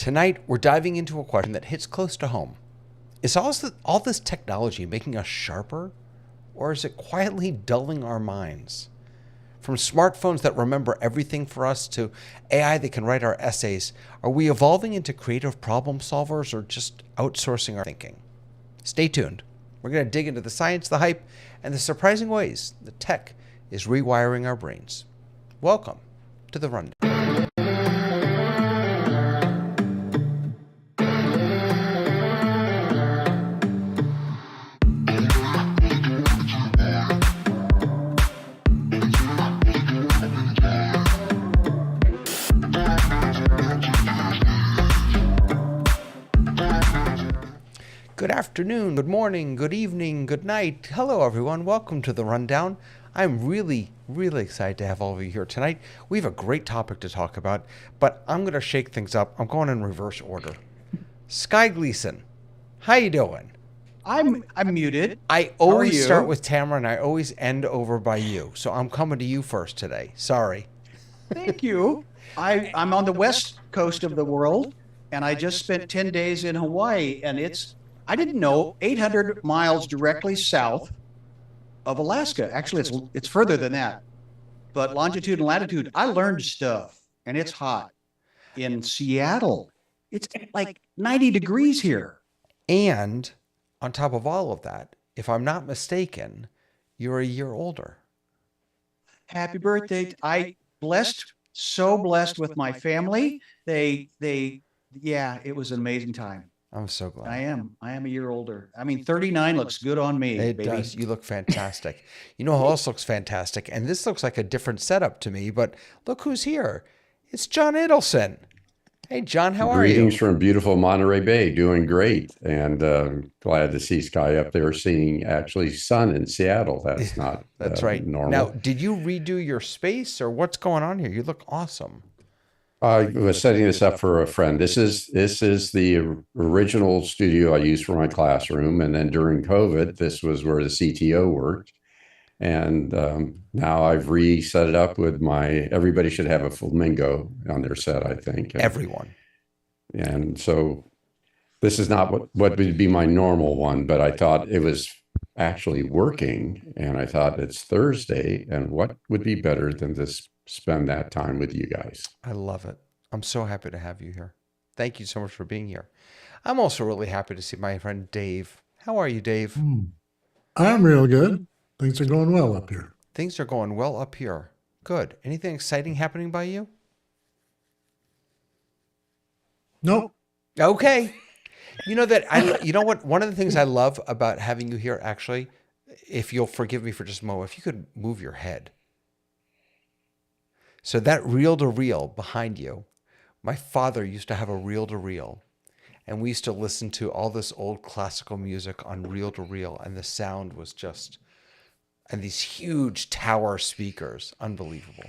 Tonight, we're diving into a question that hits close to home. Is all this technology making us sharper, or is it quietly dulling our minds? From smartphones that remember everything for us to AI that can write our essays, are we evolving into creative problem solvers or just outsourcing our thinking? Stay tuned. We're going to dig into the science, the hype, and the surprising ways that tech is rewiring our brains. Welcome to The Rundown. Good afternoon, good morning, good evening, good night. Hello, everyone. Welcome to The Rundown. I'm really excited to have all of you here tonight. We have a great topic to talk about, but I'm going to shake things up. I'm going in reverse order. Sky Gleason, how you doing? I'm muted. I always start with Tamara, and I always end over by you. So I'm coming to you first today. Sorry. Thank you. I'm on the west coast of the world, and I just spent 10 days in Hawaii, and I didn't know, 800 miles directly south of Alaska. Actually, it's further than that. But longitude and latitude, I learned stuff, and it's hot. In Seattle, it's like 90 degrees here. And on top of all of that, if I'm not mistaken, you're a year older. Happy birthday. So blessed with my family. Yeah, it was an amazing time. I'm so glad. I am a year older. I mean, 39 looks good on me. It baby. does. You look fantastic. You know who else looks fantastic? And this looks like a different setup to me, but look who's here. It's John Adelson. Hey, John, how are you? Greetings from beautiful Monterey Bay. Doing great. And glad to see Sky up there, seeing actually sun in Seattle. That's not That's right. normal. Now, did you redo your space or what's going on here? You look awesome. I was setting this up for a friend. This is the original studio I used for my classroom. And then during COVID, this was where the CTO worked. And now I've reset it up with everybody should have a flamingo on their set, I think. Everyone. And so this is not what would be my normal one, but I thought it was actually working. And I thought it's Thursday, and what would be better than to spend that time with you guys? I love it. I'm so happy to have you here. Thank you so much for being here. I'm also really happy to see my friend Dave. How are you, Dave? I'm real good. Things are going well up here. Things are going well up here. Good. Anything exciting happening by you? Nope. Okay. You know what? One of the things I love about having you here, actually, if you'll forgive me for just a moment, if you could move your head. So that reel-to-reel behind you, my father used to have a reel-to-reel, and we used to listen to all this old classical music on reel-to-reel, and the sound was just, and these huge tower speakers, unbelievable.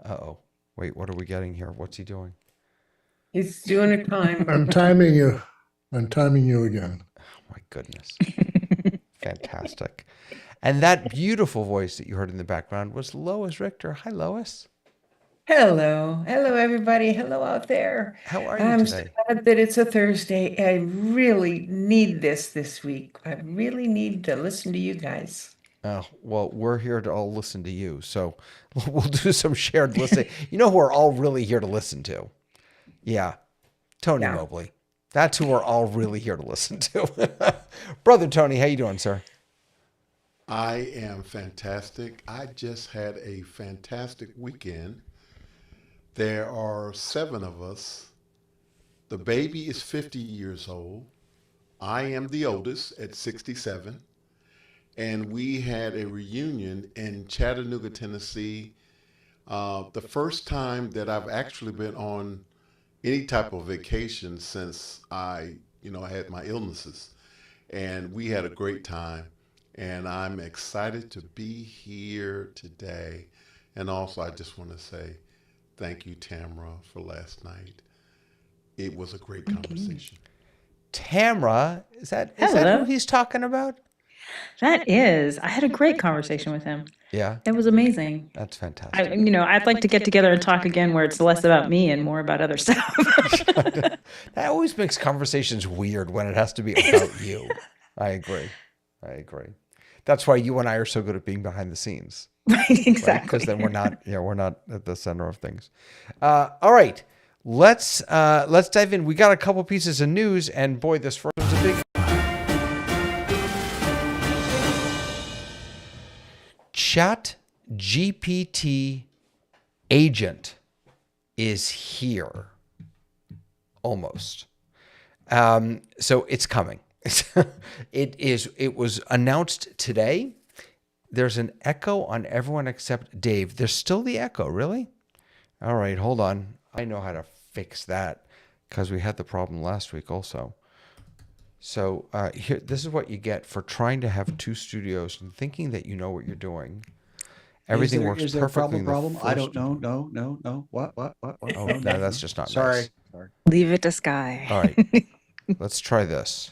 Uh-oh. Wait, what are we getting here? What's he doing? He's doing a time. I'm timing you. I'm timing you again. Oh, my goodness. Fantastic. And that beautiful voice that you heard in the background was Lois Richter. Hi, Lois. Hello. Hello, everybody. Hello out there. How are you I'm today? glad that it's a Thursday. I really need this week. I really need to listen to you guys. Oh, well, we're here to all listen to you. So we'll do some shared listening. You know who we're all really here to listen to? Yeah. Tony Mobley. That's who we're all really here to listen to. Brother Tony, how you doing, sir? I am fantastic. I just had a fantastic weekend. There are 7 of us. The baby is 50 years old. I am the oldest at 67. And we had a reunion in Chattanooga, Tennessee. The first time that I've actually been on any type of vacation since I had my illnesses. And we had a great time. And I'm excited to be here today. And also, I just want to say thank you, Tamara, for last night. It was a great conversation. Tamara, is that who he's talking about? That is, I had a great conversation with him. Yeah, It was amazing. that's fantastic. I'd like to get together and talk again where it's less about me and more about other stuff. That always makes conversations weird when it has to be about you. I agree. That's why you and I are so good at being behind the scenes, Right, right? exactly. Because then we're not at the center of things. All right, let's dive in. We got a couple pieces of news, and boy, this first one's a big. Chat GPT agent is here. Almost. So it's coming. It was announced today. There's an echo on everyone except Dave. There's still the echo, really? All right, hold on. I know how to fix that because we had the problem last week also. So here, this is what you get for trying to have two studios and thinking that you know what you're doing. Everything works Is there a perfectly. problem? I don't know. No. What? Oh, no, that's just not Sorry. nice. Leave it to Sky. All right, let's try this.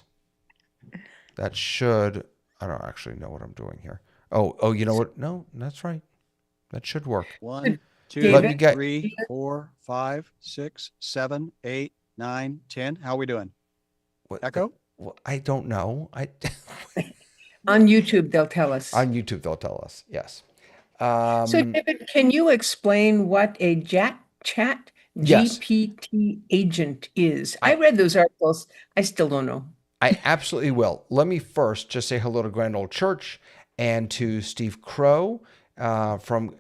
That should. I don't actually know what I'm doing here. Oh, you know what? No, that's right. That should work. 1, 2, Let me get- 3, 4, 5, 6, 7, 8, 9, 10. How are we doing? What, Echo? Well, I don't know. On YouTube, they'll tell us. On YouTube, they'll tell us. Yes. So, David, can you explain what a chat Yes. GPT agent is? I read those articles. I still don't know. I absolutely will. Let me first just say hello to Grand Old Church and to Steve Crow from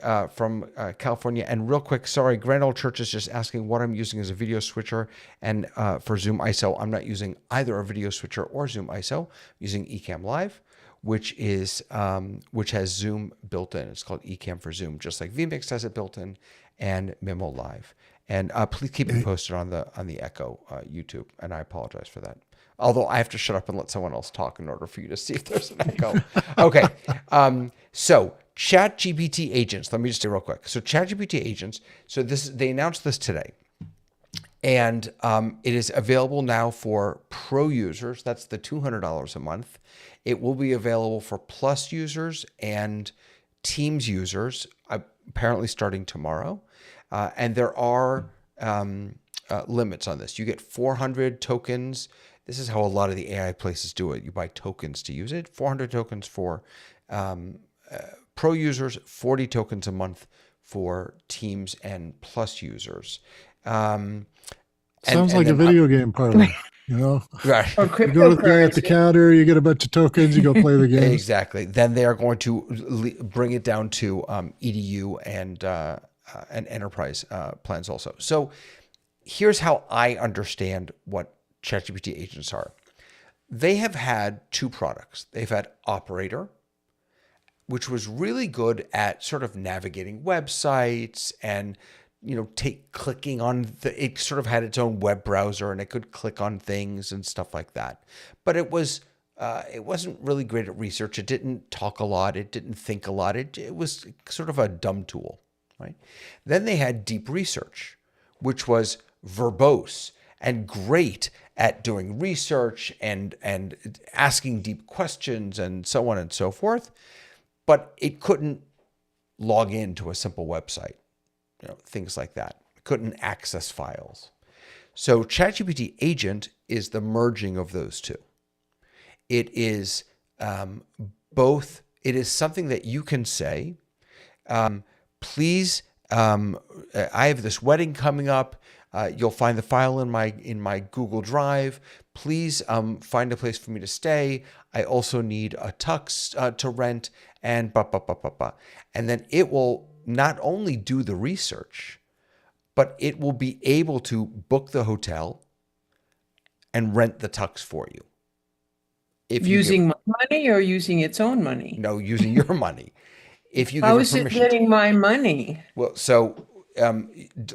California. And real quick, sorry, Grand Old Church is just asking what I'm using as a video switcher. And for Zoom ISO, I'm not using either a video switcher or Zoom ISO. I'm using Ecamm Live, which has Zoom built in. It's called Ecamm for Zoom, just like vMix has it built in, and Mimo Live. And please keep me posted on the Echo YouTube. And I apologize for that. Although I have to shut up and let someone else talk in order for you to see if there's an echo. Okay. So ChatGPT agents. Let me just say real quick. So ChatGPT agents. So they announced this today, and it is available now for pro users. That's the $200 a month. It will be available for Plus users and Teams users, apparently starting tomorrow. And there are limits on this. You get 400 tokens. This is how a lot of the AI places do it. You buy tokens to use it. 400 tokens for pro users, 40 tokens a month for Teams and Plus users. Sounds like a video game parlor, you know? Right. Or You go to the guy at the cryptocurrency. counter, you get a bunch of tokens, you go play the game. Exactly. Then they are going to bring it down to EDU and enterprise plans also. So here's how I understand what ChatGPT agents are. They have had two products. They've had Operator, which was really good at sort of navigating websites and, clicking on it sort of had its own web browser and it could click on things and stuff like that. But it wasn't really great at research. It didn't talk a lot. It didn't think a lot. It was sort of a dumb tool, right? Then they had Deep Research, which was verbose and great at doing research and asking deep questions and so on and so forth, but it couldn't log into a simple website, things like that. It couldn't access files. So ChatGPT agent is the merging of those two. It is both. It is something that you can say, please, I have this wedding coming up. You'll find the file in my Google Drive. Please find a place for me to stay. I also need a tux to rent, and and then it will not only do the research, but it will be able to book the hotel and rent the tux for you. If you Using my money or using its own money? no, using your money. If you How give is it it permission. getting my money? Well, so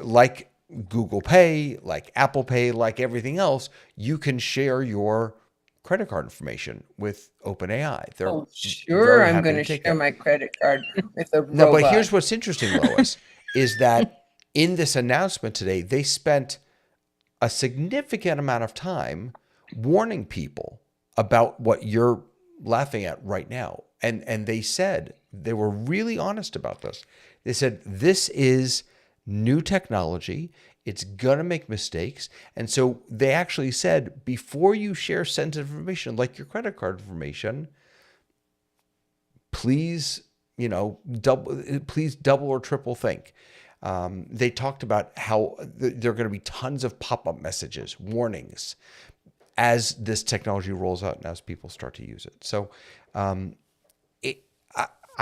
like Google Pay, like Apple Pay, like everything else, you can share your credit card information with OpenAI. They're Oh, sure, very I'm happy going to take share that. my credit card with a No, robot. but here's what's interesting, Lois, is that in this announcement today, they spent a significant amount of time warning people about what your laughing at right now. And they said, they were really honest about this. They said, this is new technology. It's going to make mistakes. And so they actually said, before you share sensitive information, like your credit card information, please, double or triple think. They talked about how there are going to be tons of pop-up messages, warnings, as this technology rolls out and as people start to use it. So I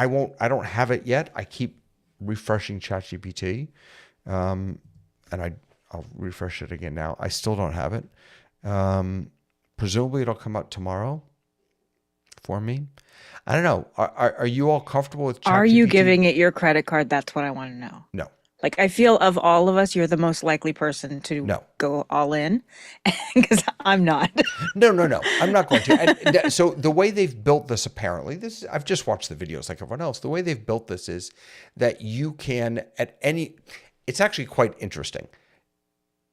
don't have it yet. I keep refreshing ChatGPT, and I'll refresh it again now. I still don't have it. Presumably it'll come out tomorrow for me. I don't know. Are you all comfortable with ChatGPT? Are you giving it your credit card? That's what I want to know. No. Like, I feel of all of us, you're the most likely person to go all in, because I'm not. No. I'm not going to. And so the way they've built this, apparently, I've just watched the videos like everyone else. The way they've built this is that you can, it's actually quite interesting.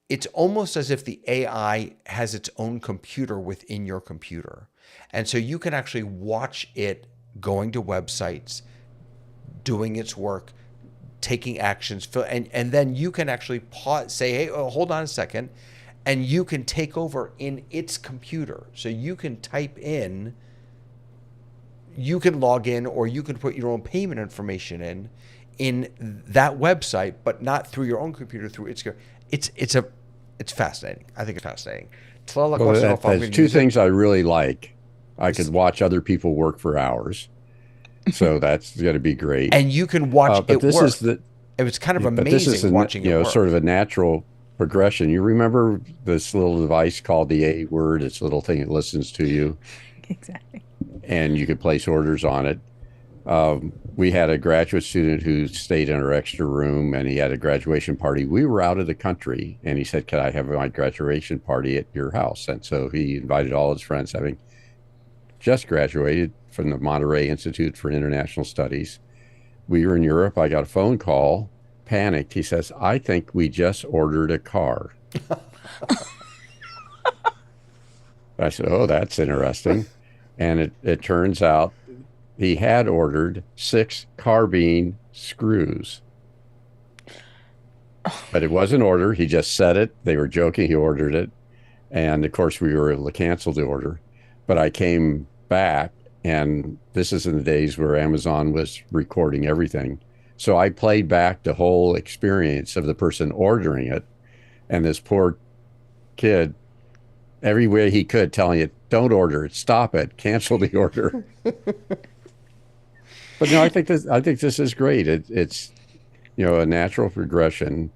It's almost as if the AI has its own computer within your computer. And so you can actually watch it going to websites, doing its work, taking actions, and then you can actually pause, say, hey, hold on a second, and you can take over in its computer. So you can type in, you can log in, or you can put your own payment information in that website, but not through your own computer, through its. It's fascinating. I think it's fascinating. There's two things I really like. I could watch other people work for hours. So that's going to be great. And you can watch it work. It was kind of amazing watching it work. Sort of a natural progression. You remember this little device called the A word? It's a little thing that listens to you. Exactly. And you could place orders on it. We had a graduate student who stayed in our extra room, and he had a graduation party. We were out of the country, and he said, "Can I have my graduation party at your house?" And so he invited all his friends, having just graduated from the Monterey Institute for International Studies. We were in Europe. I got a phone call, panicked. He says, "I think we just ordered a car." I said, "Oh, that's interesting." And it turns out he had ordered 6 carbine screws. But it was an order. He just said it. They were joking. He ordered it. And of course, we were able to cancel the order. But I came back, and this is in the days where Amazon was recording everything. So I played back the whole experience of the person ordering it, and this poor kid, every way he could, telling it, "Don't order it, stop it, cancel the order." But no, I think this is great. It's a natural progression.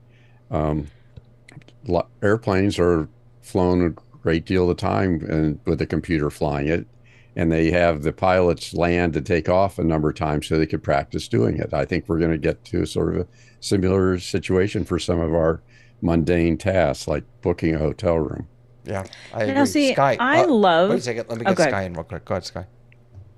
Airplanes are flown a great deal of the time, and with the computer flying it, and they have the pilots land and take off a number of times so they could practice doing it. I think we're going to get to sort of a similar situation for some of our mundane tasks, like booking a hotel room. Yeah, I agree. See, Sky, I love. Wait a second. Let me get Sky in real quick. Go ahead, Sky.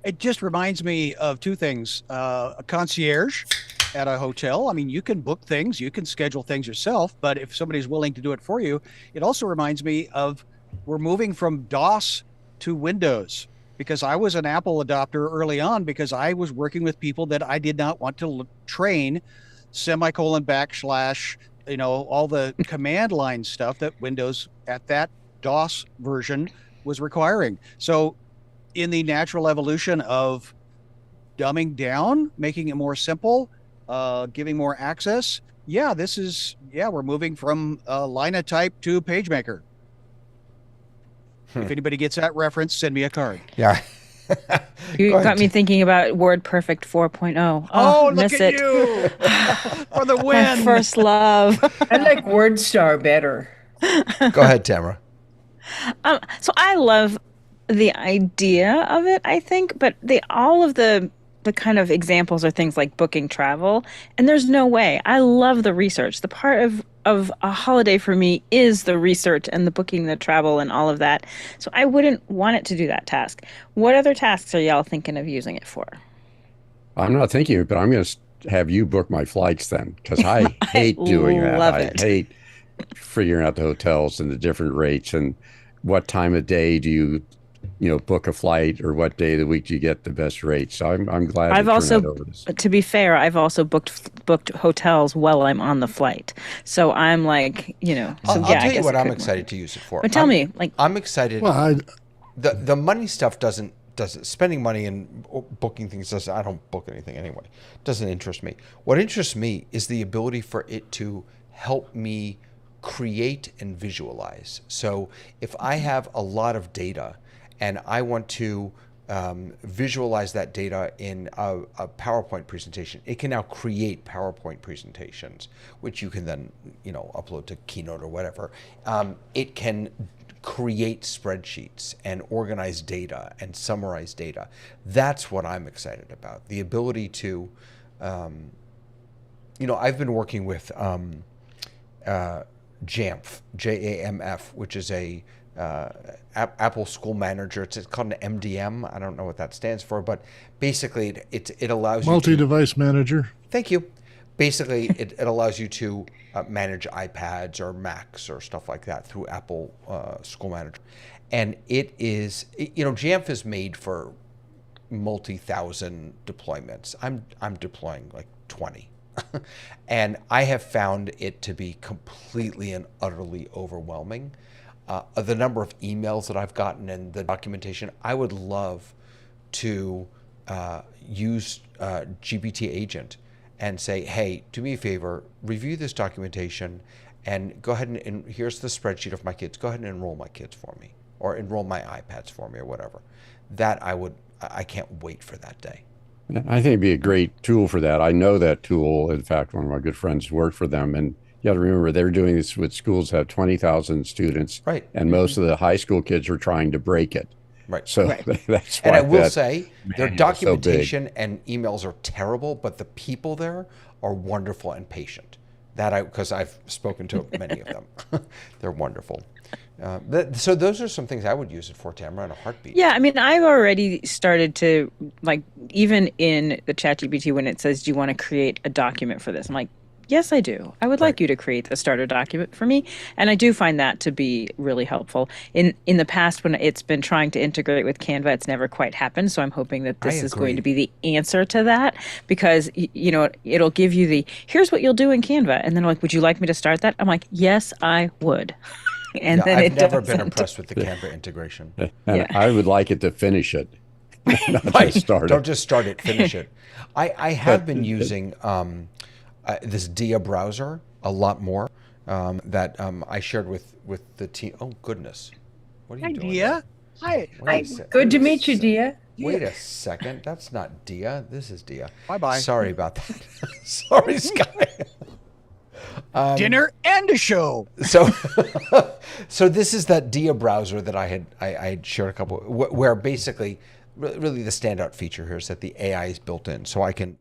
It just reminds me of two things. A concierge at a hotel. I mean, you can book things, you can schedule things yourself, but if somebody's willing to do it for you, it also reminds me of we're moving from DOS to Windows, because I was an Apple adopter early on because I was working with people that I did not want to train semicolon backslash, all the command line stuff that Windows at that DOS version was requiring. So in the natural evolution of dumbing down, making it more simple, giving more access, we're moving from Linotype to PageMaker. If anybody gets that reference, send me a card. Yeah. You got me thinking about WordPerfect 4.0. Oh, miss look at it. you for the My win. first love. I like WordStar better. Go ahead, Tamara. So I love the idea of it, I think, but all of the kind of examples are things like booking travel, and there's no way. I love the research. The part of a holiday for me is the research and the booking, the travel, and all of that. So I wouldn't want it to do that task. What other tasks are y'all thinking of using it for? I'm not thinking of it, but I'm going to have you book my flights then, because I hate doing that. Love I it. hate figuring out the hotels and the different rates and what time of day do you book a flight or what day of the week you get the best rate. So I'm glad I've to turn also, that over to. to be fair, I've also booked hotels while I'm on the flight. So I'm like, so I'll yeah, I tell you guess what it I'm could excited work. to use it for. But tell me, like, I'm excited. Well, The money stuff doesn't spending money and booking things doesn't. I don't book anything anyway. Doesn't interest me. What interests me is the ability for it to help me create and visualize. So if I have a lot of data and I want to visualize that data in a PowerPoint presentation, it can now create PowerPoint presentations, which you can then upload to Keynote or whatever. It can create spreadsheets and organize data and summarize data. That's what I'm excited about. The ability to, I've been working with Jamf, JAMF, which is a Apple School Manager. It's called an MDM. I don't know what that stands for, but basically it allows you multi-device manager. Thank you. Basically, it allows you to manage iPads or Macs or stuff like that through Apple School Manager. And Jamf is made for multi-thousand deployments. I'm deploying like 20. And I have found it to be completely and utterly overwhelming. The number of emails that I've gotten and the documentation, I would love to use GPT Agent and say, hey, do me a favor, review this documentation and go ahead and here's the spreadsheet of my kids. Go ahead and enroll my kids for me or enroll my iPads for me or whatever. I can't wait for that day. I think it'd be a great tool for that. I know that tool. In fact, one of my good friends worked for them. And you got to remember, they're doing this with schools that have 20,000 students. Right. And most of the high school kids are trying to break it. Right. So that's why. And I will say, their manual is so big. documentation and emails are terrible, but the people there are wonderful and patient. Because I've spoken to many of them. They're wonderful. So those are some things I would use it for, Tamara, in a heartbeat. Yeah, I mean, I've already started to, like, even in the ChatGPT when it says, do you want to create a document for this? I'm like, yes, I do. I would like you to create the starter document for me. And I do find that to be really helpful. In the past, when it's been trying to integrate with Canva, it's never quite happened. So I'm hoping that this is going to be the answer to that, because, it'll give you here's what you'll do in Canva. And then like, would you like me to start that? I'm like, yes, I would. And then I've never been impressed with the Canva integration. And I would like it to finish it. Not Right. just start Don't it. just start it, finish it. I have been using this Dia browser a lot more that I shared with the team. Oh, goodness. What are you doing? Dia. Hi. Good to meet you, Dia. Wait a second. That's not Dia. This is Dia. Bye-bye. Sorry about that. Sorry, Sky. Dinner and a show. So this is that Dia browser that I had shared a couple where basically really the standout feature here is that the AI is built in, so I can